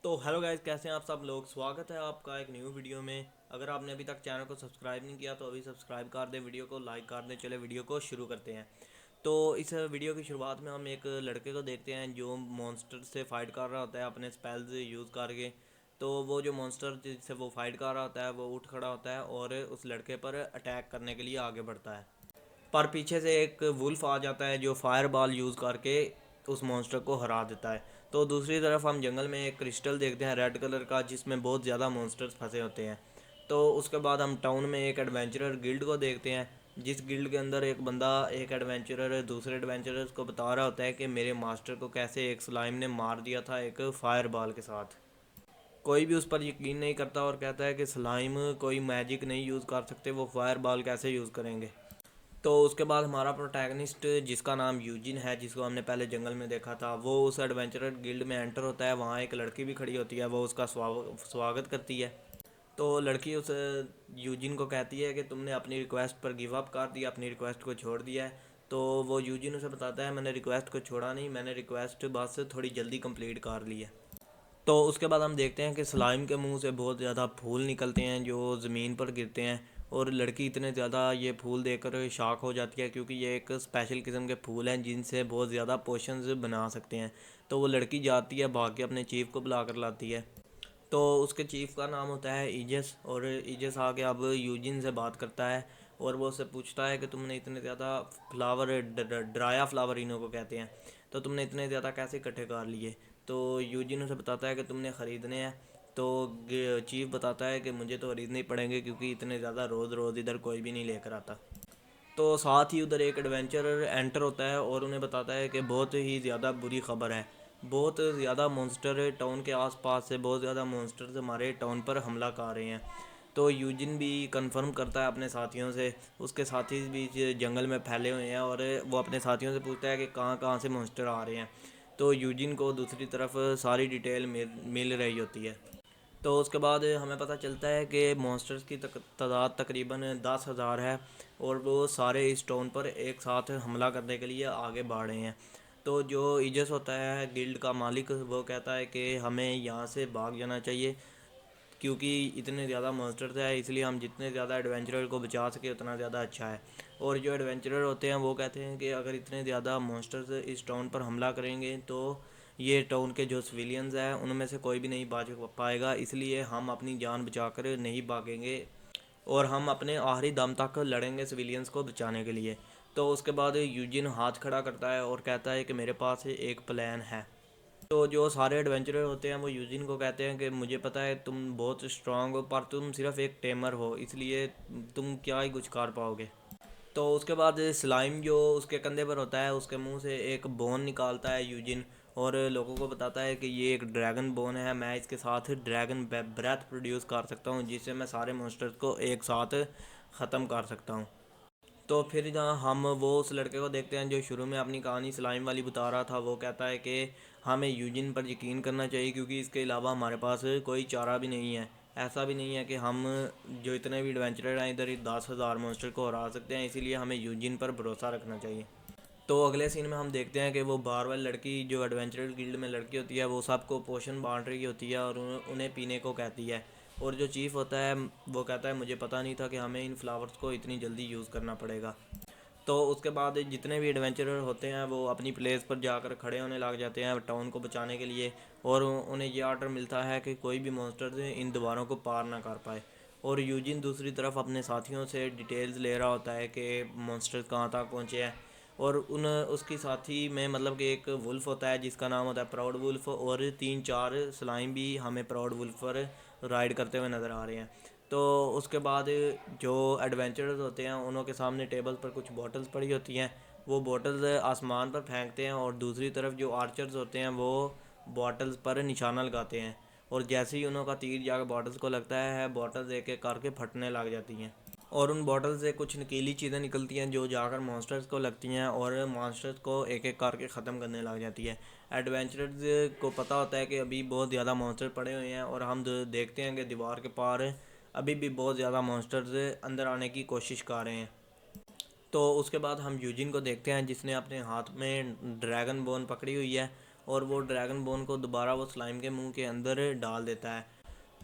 तो hello guys, कैसे हैं आप सब लोग। स्वागत है आपका एक न्यू वीडियो में। अगर आपने अभी तक चैनल को सब्सक्राइब नहीं किया तो अभी सब्सक्राइब कर दें, वीडियो को लाइक कर दें। चले वीडियो को शुरू करते हैं। तो इस वीडियो की शुरुआत में हम एक लड़के को देखते हैं जो मॉन्स्टर से फाइट कर रहा होता है अपने स्पेल्स यूज़ करके। तो वो जो मॉन्स्टर जिससे वो फाइट कर रहा होता है वो उठ खड़ा होता है और उस लड़के पर अटैक करने के लिए आगे बढ़ता है। पर पीछे से एक वुल्फ आ जाता है जो फायर बॉल यूज़ करके उस मॉन्स्टर को हरा देता है। तो दूसरी तरफ हम जंगल में एक क्रिस्टल देखते हैं रेड कलर का, जिसमें बहुत ज़्यादा मॉन्स्टर्स फंसे होते हैं। तो उसके बाद हम टाउन में एक एडवेंचरर गिल्ड को देखते हैं, जिस गिल्ड के अंदर एक बंदा, एक एडवेंचरर दूसरे एडवेंचरर्स को बता रहा होता है कि मेरे मास्टर को कैसे एक स्लाइम ने मार दिया था एक फायर बॉल के साथ। कोई भी उस पर यकीन नहीं करता और कहता है कि स्लाइम कोई मैजिक नहीं यूज़ कर सकते, वो फायर बॉल कैसे यूज़ करेंगे। तो उसके बाद हमारा प्रोटैगनिस्ट जिसका नाम यूजिन है, जिसको हमने पहले जंगल में देखा था, वो उस एडवेंचरर गिल्ड में एंटर होता है। वहाँ एक लड़की भी खड़ी होती है, वो उसका स्वागत करती है। तो लड़की उस यूजिन को कहती है कि तुमने अपनी रिक्वेस्ट पर गिव अप कर दिया, अपनी रिक्वेस्ट को छोड़ दिया है। तो वो यूजिन उसे बताता है मैंने रिक्वेस्ट को छोड़ा नहीं, मैंने रिक्वेस्ट बस थोड़ी जल्दी कंप्लीट कर ली है। तो उसके बाद हम देखते हैं कि स्लाइम के मुंह से बहुत ज़्यादा फूल निकलते हैं जो ज़मीन पर गिरते हैं। और लड़की इतने ज़्यादा ये फूल देखकर शॉक हो जाती है, क्योंकि ये एक स्पेशल किस्म के फूल हैं जिनसे बहुत ज़्यादा पोशंस बना सकते हैं। तो वो लड़की जाती है, भाग के अपने चीफ को बुला कर लाती है। तो उसके चीफ का नाम होता है ईजस, और ईजस आके अब यूजिन से बात करता है। और वो उससे पूछता है कि तुमने इतने ज़्यादा फ्लावर, ड्राया फ्लावर इन्हों को कहते हैं, तो तुमने इतने ज़्यादा कैसे इकट्ठे कर लिए। तो यूजिन उसे बताता है कि तुमने ख़रीदने हैं। तो चीफ बताता है कि मुझे तो ख़रीदने ही पड़ेंगे, क्योंकि इतने ज़्यादा रोज़ रोज़ इधर कोई भी नहीं लेकर आता। तो साथ ही उधर एक एडवेंचरर एंटर होता है और उन्हें बताता है कि बहुत ही ज़्यादा बुरी खबर है। बहुत ज़्यादा मॉन्स्टर टाउन के आसपास से, बहुत ज़्यादा मॉन्स्टर्स हमारे टाउन पर हमला कर रहे हैं। तो यूजिन भी कंफर्म करता है अपने साथियों से। उसके साथी भी जंगल में फैले हुए हैं और वो अपने साथियों से पूछता है कि कहाँ कहाँ से मॉन्स्टर आ रहे हैं। तो यूजिन को दूसरी तरफ सारी डिटेल मिल रही होती है। तो उसके बाद हमें पता चलता है कि मॉन्स्टर्स की तादाद तकरीबन 10,000 है, और वो सारे इस टाउन पर एक साथ हमला करने के लिए आगे बढ़ रहे हैं। तो जो ईजस होता है गिल्ड का मालिक, वो कहता है कि हमें यहाँ से भाग जाना चाहिए, क्योंकि इतने ज़्यादा मॉन्स्टर्स है, इसलिए हम जितने ज़्यादा एडवेंचरर को बचा सके उतना ज़्यादा अच्छा है। और जो एडवेंचरर होते हैं वो कहते हैं कि अगर इतने ज़्यादा मॉन्स्टर्स इस टाउन पर हमला करेंगे तो ये टाउन के जो सिविलियंस हैं उनमें से कोई भी नहीं बच पाएगा, इसलिए हम अपनी जान बचाकर नहीं भागेंगे और हम अपने आखिरी दम तक लड़ेंगे सिविलियंस को बचाने के लिए। तो उसके बाद यूजिन हाथ खड़ा करता है और कहता है कि मेरे पास एक प्लान है। तो जो सारे एडवेंचरर होते हैं वो यूजिन को कहते हैं कि मुझे पता है तुम बहुत स्ट्रांग हो, पर तुम सिर्फ एक टेमर हो, इसलिए तुम क्या ही कुछ कर पाओगे। तो उसके बाद स्लाइम जो उसके कंधे पर होता है, उसके मुंह से एक बोन निकालता है यूजिन, और लोगों को बताता है कि ये एक ड्रैगन बोन है, मैं इसके साथ ड्रैगन ब्रेथ प्रोड्यूस कर सकता हूँ, जिससे मैं सारे मॉन्स्टर्स को एक साथ ख़त्म कर सकता हूँ। तो फिर जहाँ हम वो उस लड़के को देखते हैं जो शुरू में अपनी कहानी स्लाइम वाली बता रहा था, वो कहता है कि हमें यूजिन पर यकीन करना चाहिए, क्योंकि इसके अलावा हमारे पास कोई चारा भी नहीं है। ऐसा भी नहीं है कि हम जो इतने भी एडवेंचरर हैं इधर ही 10,000 मॉन्स्टर को हरा सकते हैं, इसीलिए हमें यूजिन पर भरोसा रखना चाहिए। तो अगले सीन में हम देखते हैं कि वो बार वाली लड़की जो एडवेंचरर गिल्ड में लड़की होती है, वो सबको पोशन बांट रही होती है और उन्हें पीने को कहती है। और जो चीफ़ होता है वो कहता है मुझे पता नहीं था कि हमें इन फ्लावर्स को इतनी जल्दी यूज़ करना पड़ेगा। तो उसके बाद जितने भी एडवेंचरर होते हैं वो अपनी प्लेस पर जाकर खड़े होने लग जाते हैं टाउन को बचाने के लिए। और उन्हें ये आर्डर मिलता है कि कोई भी मॉन्स्टर इन दीवारों को पार ना कर पाए। और यूजिन दूसरी तरफ अपने साथियों से डिटेल्स ले रहा होता है कि मॉन्स्टर्स कहाँ तक पहुँचे हैं। और उन उसकी साथी में मतलब कि एक वुल्फ होता है जिसका नाम होता है प्राउड वुल्फ, और 3-4 स्लाइम भी हमें प्राउड वुल्फ पर राइड करते हुए नज़र आ रहे हैं। तो उसके बाद जो एडवेंचरर्स होते हैं उन्हों के सामने टेबल पर कुछ बॉटल्स पड़ी होती हैं, वो बॉटल्स आसमान पर फेंकते हैं, और दूसरी तरफ जो आर्चर्स होते हैं वो बॉटल्स पर निशाना लगाते हैं। और जैसे ही उन्हों का तीर जाकर बॉटल्स को लगता है, बॉटल्स एक एक करके फटने लग जाती हैं, और उन बॉटल से कुछ नुकीली चीज़ें निकलती हैं जो जाकर मॉन्स्टर्स को लगती हैं और मॉन्स्टर्स को एक एक करके ख़त्म करने लग जाती है। एडवेंचरर्स को पता होता है कि अभी बहुत ज़्यादा मॉन्स्टर पड़े हुए हैं, और हम देखते हैं कि दीवार के पार अभी भी बहुत ज़्यादा मॉन्स्टर्स अंदर आने की कोशिश कर रहे हैं। तो उसके बाद हम यूजिन को देखते हैं जिसने अपने हाथ में ड्रैगन बोन पकड़ी हुई है, और वो ड्रैगन बोन को दोबारा वो स्लाइम के मुंह के अंदर डाल देता है।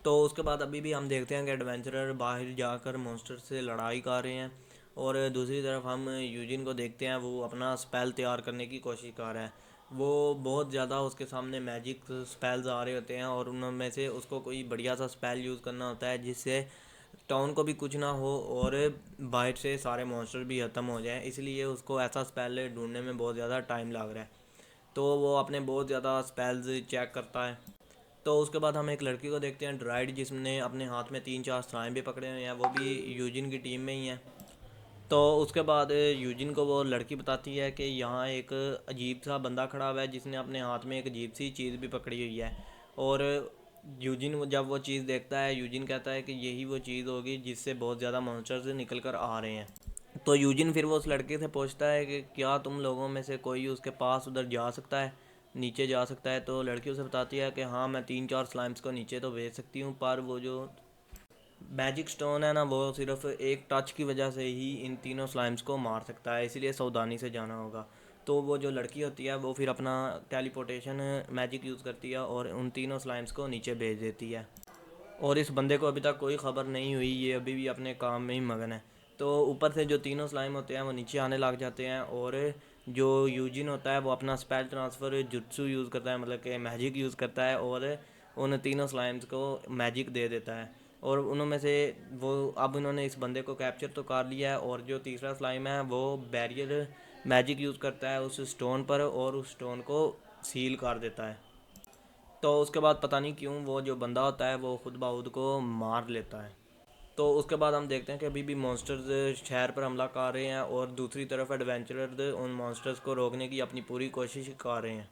तो उसके बाद अभी भी हम देखते हैं कि एडवेंचरर बाहर जाकर मॉन्स्टर से लड़ाई कर रहे हैं, और दूसरी तरफ हम यूजिन को देखते हैं वो अपना स्पेल तैयार करने की कोशिश कर रहा है। वो बहुत ज़्यादा उसके सामने मैजिक स्पेल्स आ रहे होते हैं और उनमें से उसको कोई बढ़िया सा स्पेल यूज़ करना होता है जिससे टाउन को भी कुछ ना हो और बाहर से सारे मॉन्स्टर भी ख़त्म हो जाएं, इसलिए उसको ऐसा स्पेल ढूंढने में बहुत ज़्यादा टाइम लग रहा है। तो वो अपने बहुत ज़्यादा स्पेल्स चेक करता है। तो उसके बाद हम एक लड़की को देखते हैं ड्राइड, जिसने अपने हाथ में 3-4 स्लाइम भी पकड़े हुए हैं, वो भी यूजिन की टीम में ही है। तो उसके बाद यूजिन को वो लड़की बताती है कि यहाँ एक अजीब सा बंदा खड़ा हुआ है जिसने अपने हाथ में एक अजीब सी चीज़ भी पकड़ी हुई है। और यूजिन जब वो चीज़ देखता है, यूजिन कहता है कि यही वो चीज़ होगी जिससे बहुत ज़्यादा मॉन्स्टर्स निकल कर आ रहे हैं। तो यूजिन फिर वो उस लड़के से पूछता है कि क्या तुम लोगों में से कोई उसके पास उधर जा सकता है, नीचे जा सकता है। तो लड़की उसे बताती है कि हाँ, मैं 3-4 स्लाइम्स को नीचे तो भेज सकती हूँ, पर वो जो मैजिक स्टोन है ना, वो सिर्फ एक टच की वजह से ही इन तीनों स्लाइम्स को मार सकता है, इसलिए सावधानी से जाना होगा। तो वो जो लड़की होती है वो फिर अपना टेलीपोर्टेशन मैजिक यूज़ करती है और उन तीनों स्लाइम्स को नीचे भेज देती है। और इस बंदे को अभी तक कोई ख़बर नहीं हुई, ये अभी भी अपने काम में ही मगन है। तो ऊपर से जो तीनों स्लाइम होते हैं वो नीचे आने लग जाते हैं, और जो यूजिन होता है वो अपना स्पेल ट्रांसफ़र जुत्सु यूज़ करता है, मतलब कि मैजिक यूज़ करता है, और उन तीनों स्लाइम्स को मैजिक दे देता है। और उनमें से वो अब उन्होंने इस बंदे को कैप्चर तो कर लिया है, और जो तीसरा स्लाइम है वो बैरियर मैजिक यूज़ करता है उस स्टोन पर, और उस स्टोन को सील कर देता है। तो उसके बाद पता नहीं क्यों वो जो बंदा होता है वो खुद ब खुद को मार लेता है। तो उसके बाद हम देखते हैं कि अभी भी मॉन्स्टर्स शहर पर हमला कर रहे हैं, और दूसरी तरफ एडवेंचरर उन मॉन्स्टर्स को रोकने की अपनी पूरी कोशिश कर रहे हैं।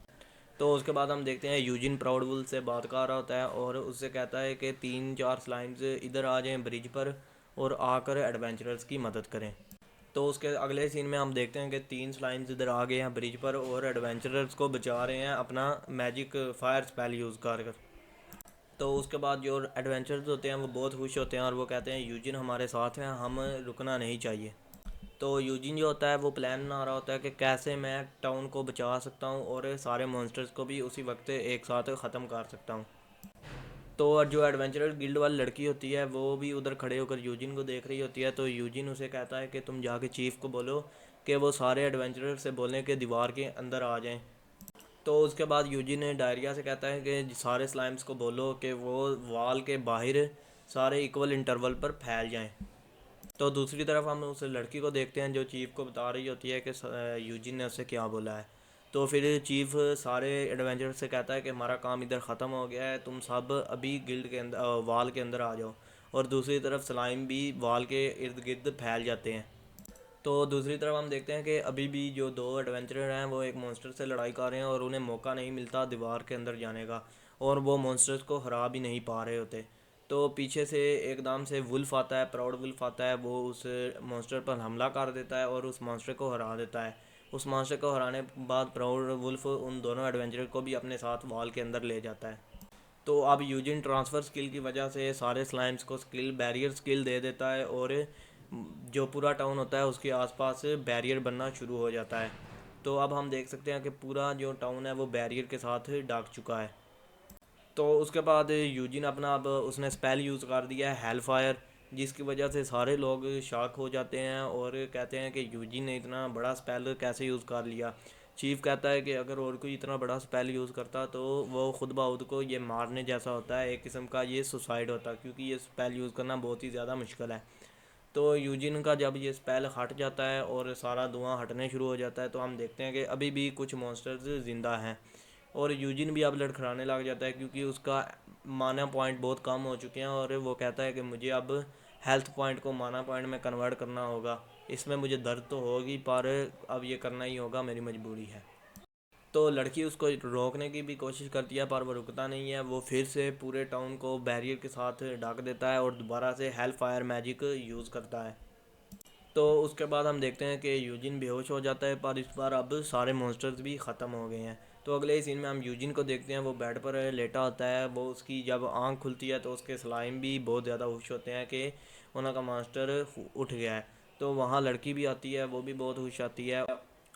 तो उसके बाद हम देखते हैं यूजिन प्राउडवुल से बात कर रहा होता है और उससे कहता है कि 3-4 स्लाइम्स इधर आ जाएं ब्रिज पर और आकर एडवेंचरर्स की मदद करें। तो उसके अगले सीन में हम देखते हैं कि 3 स्लाइम्स इधर आ गए हैं ब्रिज पर और एडवेंचरर्स को बचा रहे हैं अपना मैजिक फायर स्पेल यूज़ कर। तो उसके बाद जो एडवेंचर्स होते हैं वो बहुत खुश होते हैं और वो कहते हैं यूजिन हमारे साथ हैं, हम रुकना नहीं चाहिए। तो यूजिन जो होता है वो प्लान बना रहा होता है कि कैसे मैं टाउन को बचा सकता हूँ और सारे मॉन्स्टर्स को भी उसी वक्त एक साथ ख़त्म कर सकता हूँ। तो जो एडवेंचरर गिल्ड वाली लड़की होती है वो भी उधर खड़े होकर यूजिन को देख रही होती है। तो यूजिन उसे कहता है कि तुम जाके चीफ़ को बोलो कि वो सारे एडवेंचरर से बोलें कि दीवार के अंदर आ जाएं। तो उसके बाद यूजी ने डायरिया से कहता है कि सारे स्लाइम्स को बोलो कि वो वॉल के बाहर सारे इक्वल इंटरवल पर फैल जाएं। तो दूसरी तरफ हम उस लड़की को देखते हैं जो चीफ़ को बता रही होती है कि यूजी ने उससे क्या बोला है। तो फिर चीफ़ सारे एडवेंचर से कहता है कि हमारा काम इधर ख़त्म हो गया है, तुम सब अभी गिल्ड के अंदर वॉल के अंदर आ जाओ। और दूसरी तरफ स्लाइम भी वॉल के इर्द गिर्द फैल जाते हैं। तो दूसरी तरफ हम देखते हैं कि अभी भी जो दो एडवेंचरर हैं वो एक मॉन्स्टर से लड़ाई कर रहे हैं और उन्हें मौका नहीं मिलता दीवार के अंदर जाने का, और वो मॉन्स्टर्स को हरा भी नहीं पा रहे होते। तो पीछे से एकदम से वुल्फ आता है, प्राउड वुल्फ आता है, वो उस मॉन्स्टर पर हमला कर देता है और उस मॉन्स्टर को हरा देता है। उस मॉन्स्टर को हराने के बाद प्राउड वुल्फ उन दोनों एडवेंचरर को भी अपने साथ वॉल के अंदर ले जाता है। तो अब यूजिन ट्रांसफ़र स्किल की वजह से सारे स्लाइम्स को स्किल बैरियर स्किल दे देता है, और जो पूरा टाउन होता है उसके आसपास बैरियर बनना शुरू हो जाता है। तो अब हम देख सकते हैं कि पूरा जो टाउन है वो बैरियर के साथ ढक चुका है। तो उसके बाद यूजिन अपना अब उसने स्पेल यूज़ कर दिया है हेल फायर, जिसकी वजह से सारे लोग शॉक हो जाते हैं और कहते हैं कि यूजिन ने इतना बड़ा स्पेल कैसे यूज़ कर लिया। चीफ कहता है कि अगर और कोई इतना बड़ा स्पेल यूज़ करता तो वो खुद ब खुद को ये मारने जैसा होता है, एक किस्म का ये सुसाइड होता, क्योंकि ये स्पेल यूज़ करना बहुत ही ज़्यादा मुश्किल है। तो यूजिन का जब ये स्पेल हट जाता है और सारा धुआं हटने शुरू हो जाता है तो हम देखते हैं कि अभी भी कुछ मॉन्स्टर्स ज़िंदा हैं, और यूजिन भी अब लड़खड़ाने लग जाता है क्योंकि उसका माना पॉइंट बहुत कम हो चुके हैं, और वो कहता है कि मुझे अब हेल्थ पॉइंट को माना पॉइंट में कन्वर्ट करना होगा। इसमें मुझे दर्द तो होगी पर अब ये करना ही होगा, मेरी मजबूरी है। तो लड़की उसको रोकने की भी कोशिश करती है पर वो रुकता नहीं है, वो फिर से पूरे टाउन को बैरियर के साथ ढक देता है और दोबारा से हेल फायर मैजिक यूज़ करता है। तो उसके बाद हम देखते हैं कि यूजिन बेहोश हो जाता है, पर इस बार अब सारे मॉन्स्टर्स भी ख़त्म हो गए हैं। तो अगले सीन में हम यूजिन को देखते हैं, वो बेड पर लेटा होता है, वो उसकी जब आँख खुलती है तो उसके स्लाइम भी बहुत ज़्यादा खुश होते हैं कि उनका मास्टर उठ गया है। तो वहाँ लड़की भी आती है, वो भी बहुत खुश आती है,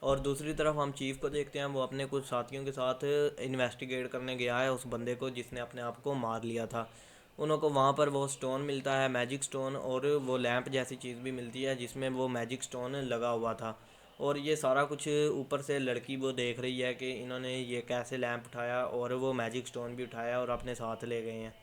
और दूसरी तरफ हम चीफ़ को देखते हैं, वो अपने कुछ साथियों के साथ इन्वेस्टिगेट करने गया है उस बंदे को जिसने अपने आप को मार लिया था। उनको वहाँ पर वो स्टोन मिलता है, मैजिक स्टोन, और वो लैंप जैसी चीज़ भी मिलती है जिसमें वो मैजिक स्टोन लगा हुआ था। और ये सारा कुछ ऊपर से लड़की वो देख रही है कि इन्होंने ये कैसे लैंप उठाया और वो मैजिक स्टोन भी उठाया और अपने साथ ले गए हैं।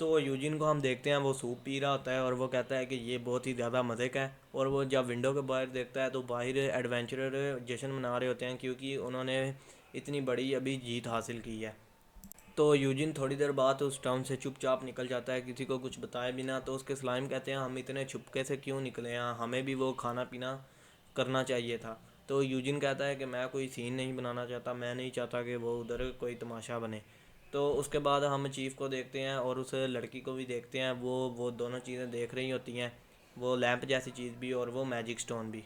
तो यूजिन को हम देखते हैं वो सूप पी रहा होता है और वो कहता है कि ये बहुत ही ज़्यादा मज़े का है। और वो जब विंडो के बाहर देखता है तो बाहर एडवेंचरर जश्न मना रहे होते हैं क्योंकि उन्होंने इतनी बड़ी अभी जीत हासिल की है। तो यूजिन थोड़ी देर बाद उस टाउन से चुपचाप निकल जाता है, किसी को कुछ बताए बिना। तो उसके स्लाइम कहते हैं हम इतने छुपके से क्यों निकले हैं, हमें भी वो खाना पीना करना चाहिए था। तो यूजिन कहता है कि मैं कोई सीन नहीं बनाना चाहता, मैं नहीं चाहता कि वो उधर कोई तमाशा बने। तो उसके बाद हम चीफ़ को देखते हैं और उस लड़की को भी देखते हैं, वो दोनों चीज़ें देख रही होती हैं, वो लैंप जैसी चीज़ भी और वो मैजिक स्टोन भी।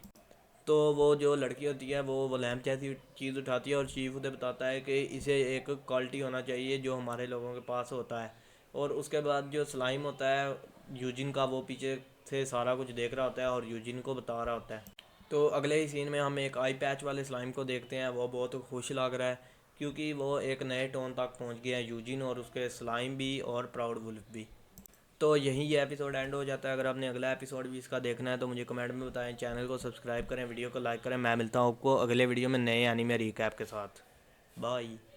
तो वो जो लड़की होती है वो लैंप जैसी चीज़ उठाती है और चीफ उसे बताता है कि इसे एक क्वालिटी होना चाहिए जो हमारे लोगों के पास होता है। और उसके बाद जो स्लाइम होता है यूजिन का, वो पीछे से सारा कुछ देख रहा होता है और यूजिन को बता रहा होता है। तो अगले ही सीन में हम एक आई पैच वाले स्लाइम को देखते हैं, वो बहुत खुश लग रहा है क्योंकि वो एक नए टोन तक पहुंच गया है, यूजिन और उसके स्लाइम भी और प्राउड वुल्फ भी। तो यहीं ये एपिसोड एंड हो जाता है। अगर आपने अगला एपिसोड भी इसका देखना है तो मुझे कमेंट में बताएं, चैनल को सब्सक्राइब करें, वीडियो को लाइक करें। मैं मिलता हूँ आपको अगले वीडियो में नए एनीमे रिकैप के साथ। बाय।